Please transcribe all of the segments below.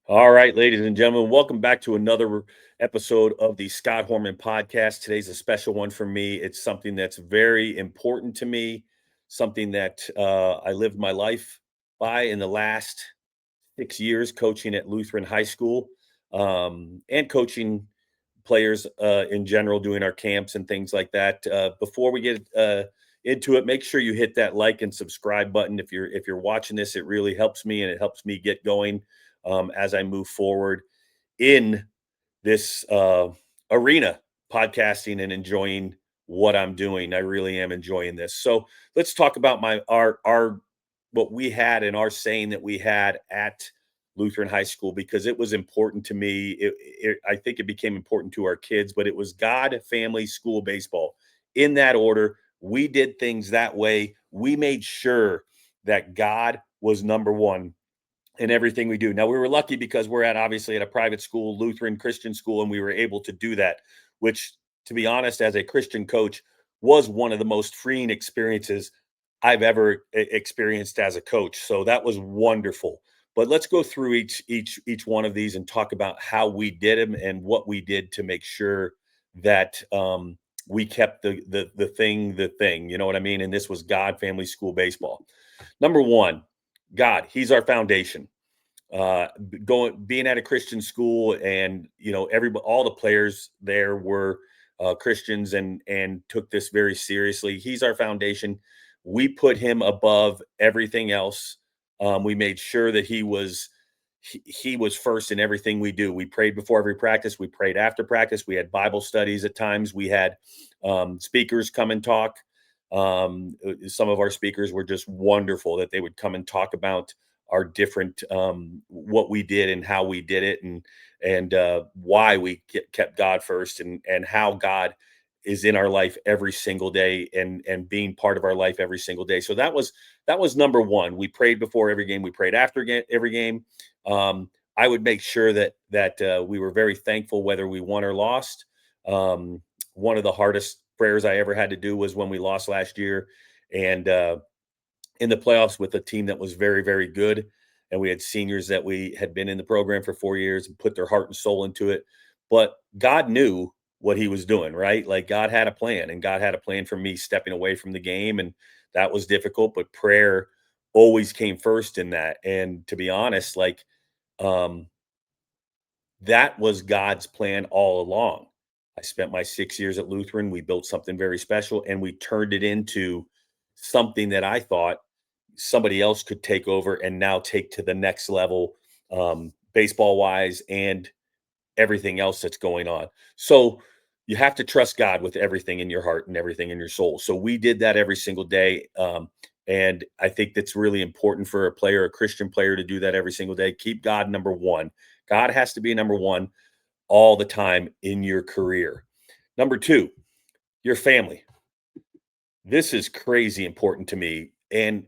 All right, ladies and gentlemen, welcome back to another episode of the Scott Horman podcast. Today's a special one for me. It's something that's very important to me, something that I lived my life by in the last 6 years coaching at Lutheran High School and coaching players in general, doing our camps and things like that. Before we get into it, make sure you hit that like and subscribe button. If you're watching this, it really helps me and it helps me get going as I move forward in this arena, podcasting and enjoying what I'm doing. I really am enjoying this. So let's talk about my our what we had and our saying that we had at Lutheran High School because it was important to me. I think it became important to our kids, but it was God, family, school, baseball in that order. We did things that way. We made sure that God was number one in everything we do. Now we were lucky because we're at obviously at a private school, Lutheran Christian school, and we were able to do that, which to be honest, as a Christian coach, was one of the most freeing experiences I've ever experienced as a coach. So that was wonderful. But let's go through each one of these and talk about how we did them and what we did to make sure that we kept the thing. You know what I mean? And this was God, family, school, baseball. Number one, God, He's our foundation. Going being at a Christian school, and everybody, all the players there were Christians and took this very seriously. He's our foundation. We put Him above everything else. We made sure that he was first in everything we do. We prayed before every practice. We prayed after practice. We had Bible studies at times. We had speakers come and talk. Some of our speakers were just wonderful that they would come and talk about our different what we did and how we did it and why we kept God first and how God is in our life every single day and being part of our life every single day. So that was number one. We prayed before every game. We prayed after every game. I would make sure that we were very thankful whether we won or lost. One of the hardest prayers I ever had to do was when we lost last year, and in the playoffs with a team that was very, very good. And we had seniors that we had been in the program for 4 years and put their heart and soul into it. But God knew what He was doing, right? Like God had a plan, and God had a plan for me stepping away from the game. And that was difficult, but prayer always came first in that. And to be honest, like, um, that was God's plan all along. I spent my 6 years at Lutheran. We built something very special and we turned it into something that I thought somebody else could take over and now take to the next level, baseball wise and everything else that's going on. So you have to trust God with everything in your heart and everything in your soul. So we did that every single day. And I think that's really important for a player, a Christian player, to do that every single day. Keep God number one. God has to be number one all the time in your career. Number two, your family. This is crazy important to me. And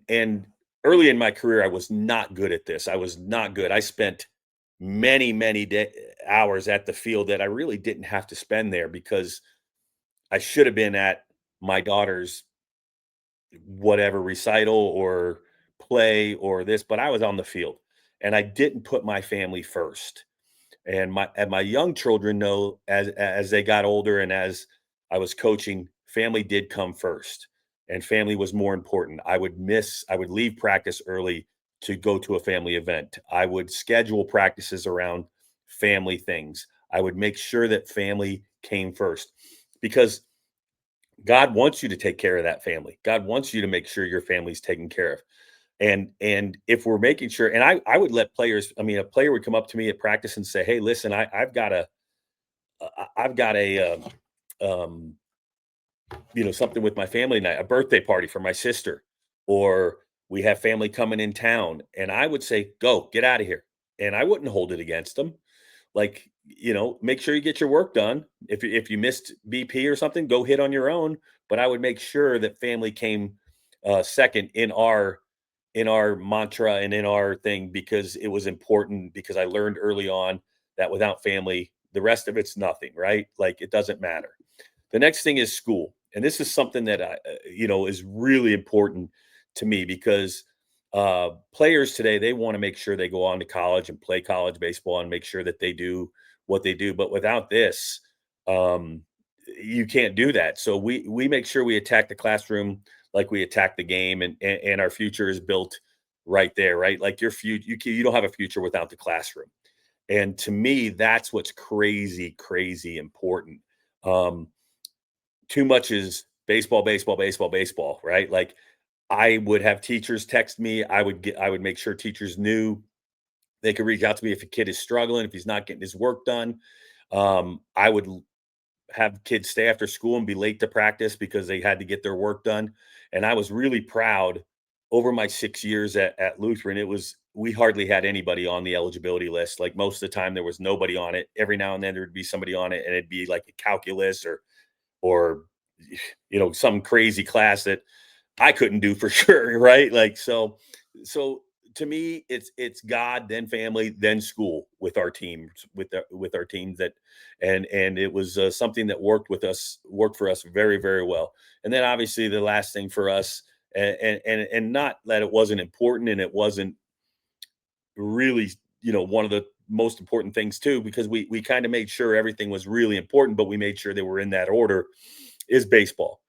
early in my career, I was not good at this. I was not good. I spent many hours at the field that I really didn't have to spend there because I should have been at my daughter's whatever recital or play or this, but I was on the field and I didn't put my family first. And my young children know as they got older and as I was coaching, family did come first, and family was more important. I would leave practice early to go to a family event. I would schedule practices around family things. I would make sure that family came first because God wants you to take care of that family. God wants you to make sure your family's taken care of. And if we're making sure, and I would let players, I mean, a player would come up to me at practice and say, "Hey, listen, I've got a um, something with my family tonight, a birthday party for my sister, or we have family coming in town." And I would say, "Go, get out of here." And I wouldn't hold it against them. Like, make sure you get your work done. If you missed BP or something, go hit on your own. But I would make sure that family came second in our mantra and in our thing because it was important because I learned early on that without family, the rest of it's nothing, right? Like it doesn't matter. The next thing is school. And this is something that is really important to me because Players today, they want to make sure they go on to college and play college baseball and make sure that they do what they do. But without this, um, you can't do that. So we make sure we attack the classroom like we attack the game, and our future is built right there, right? Like your future, you don't have a future without the classroom. And to me, that's what's crazy, crazy important. Um, Too much is baseball, baseball, baseball, baseball, right? Like I would have teachers text me. I would make sure teachers knew they could reach out to me if a kid is struggling, if he's not getting his work done. I would have kids stay after school and be late to practice because they had to get their work done. And I was really proud over my 6 years at Lutheran. It was, we hardly had anybody on the eligibility list. Like most of the time, there was nobody on it. Every now and then, there'd be somebody on it, and it'd be like a calculus or some crazy class that I couldn't do for sure, right? Like so to me it's God, then family, then school with our teams, with our teams that and it was something that worked for us very, very well. And then obviously the last thing for us, and not that it wasn't important, and it wasn't really, one of the most important things too, because we kind of made sure everything was really important, but we made sure they were in that order, is baseball.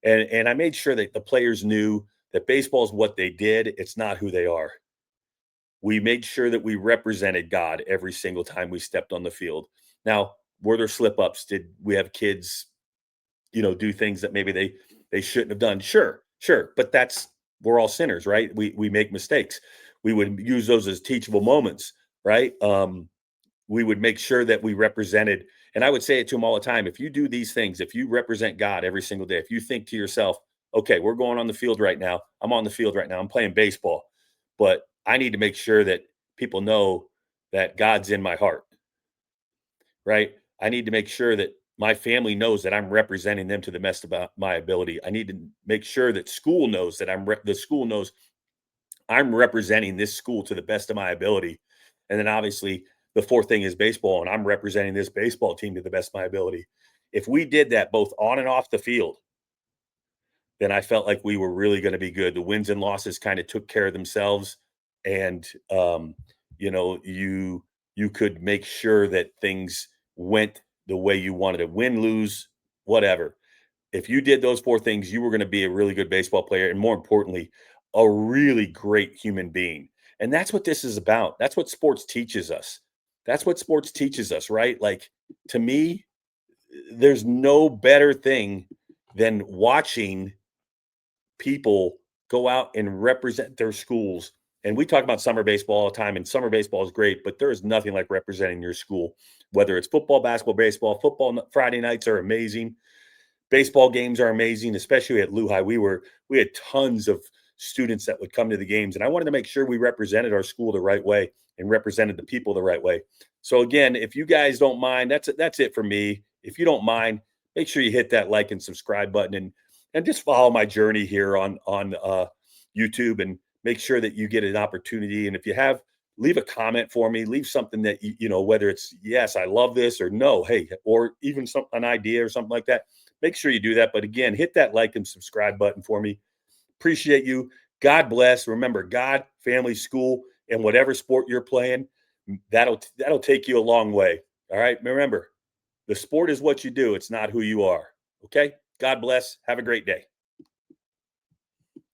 And I made sure that the players knew that baseball is what they did, it's not who they are. We made sure that we represented God every single time we stepped on the field. Now, were there slip ups? Did we have kids, do things that maybe they shouldn't have done? Sure, sure. But that's, we're all sinners, right? We make mistakes. We would use those as teachable moments, right? We would make sure that we represented, and I would say it to them all the time. If you do these things, if you represent God every single day, if you think to yourself, okay, we're going on the field right now, I'm on the field right now, I'm playing baseball, but I need to make sure that people know that God's in my heart, right? I need to make sure that my family knows that I'm representing them to the best of my ability. I need to make sure that school knows that the school knows I'm representing this school to the best of my ability. And then obviously the fourth thing is baseball, and I'm representing this baseball team to the best of my ability. If we did that both on and off the field, then I felt like we were really going to be good. The wins and losses kind of took care of themselves, and you could make sure that things went the way you wanted to win, lose, whatever. If you did those four things, you were going to be a really good baseball player, and more importantly, a really great human being. And that's what this is about. That's what sports teaches us. That's what sports teaches us, right? Like, to me, there's no better thing than watching people go out and represent their schools. And we talk about summer baseball all the time, and summer baseball is great, but there is nothing like representing your school, whether it's football, basketball, baseball. Friday nights are amazing. Baseball games are amazing, especially at Lehigh. We had tons of students that would come to the games, and I wanted to make sure we represented our school the right way and represented the people the right way. So again, if you guys don't mind, that's it for me. If you don't mind, make sure you hit that like and subscribe button, and just follow my journey here on YouTube, and make sure that you get an opportunity. And if you have, leave a comment for me, leave something that whether it's yes, I love this, or no, hey, or even an idea or something like that. Make sure you do that. But again, hit that like and subscribe button for me. Appreciate you. God bless. Remember, God, family, school, and whatever sport you're playing, that'll take you a long way. All right. Remember, the sport is what you do. It's not who you are. Okay. God bless. Have a great day.